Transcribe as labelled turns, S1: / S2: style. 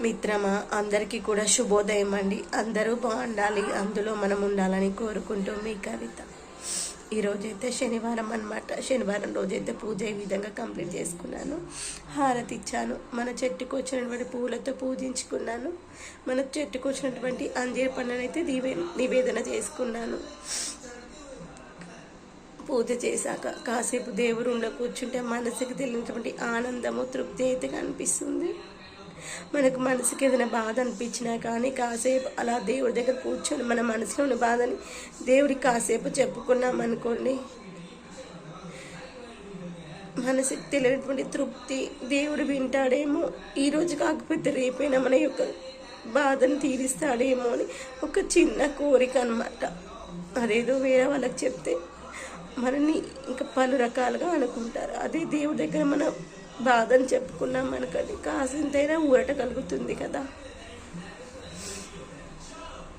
S1: మిత్రమా, అందరికీ కూడా శుభోదయం అండి. అందరూ బాగుండాలి, అందులో మనం ఉండాలని కోరుకుంటూ మీ కవిత. ఈరోజైతే శనివారం అనమాట. శనివారం రోజైతే పూజ ఈ విధంగా కంప్లీట్ చేసుకున్నాను. హారతి ఇచ్చాను. మన చెట్టుకు వచ్చినటువంటి పూలతో పూజించుకున్నాను. మన చెట్టుకు వచ్చినటువంటి అంజీర పండునైతే నివేదన చేసుకున్నాను. పూజ చేశాక కాసేపు దేవుడు ఉండ కూర్చుంటే మనసుకి తెలియనటువంటి ఆనందము, తృప్తి అయితే కనిపిస్తుంది. మనకు మనసుకి ఏదైనా బాధ అనిపించినా కానీ కాసేపు అలా దేవుడి దగ్గర కూర్చొని మన మనసులోని బాధని దేవుడికి కాసేపు చెప్పుకున్నాం అనుకోండి, మనసుకి తెలియనటువంటి తృప్తి దేవుడు వింటాడేమో, ఈరోజు కాకపోతే రేపైనా మన యొక్క బాధను తీరుస్తాడేమో అని ఒక చిన్న కోరిక అనమాట. అదేదో వేరే వాళ్ళకి చెప్తే మనని ఇంకా పలు రకాలుగా అనుకుంటారు. అదే దేవుడి దగ్గర మనం బాధను చెప్పుకున్నాం అనుకోండి, కాసింతైనా ఊరట కలుగుతుంది కదా.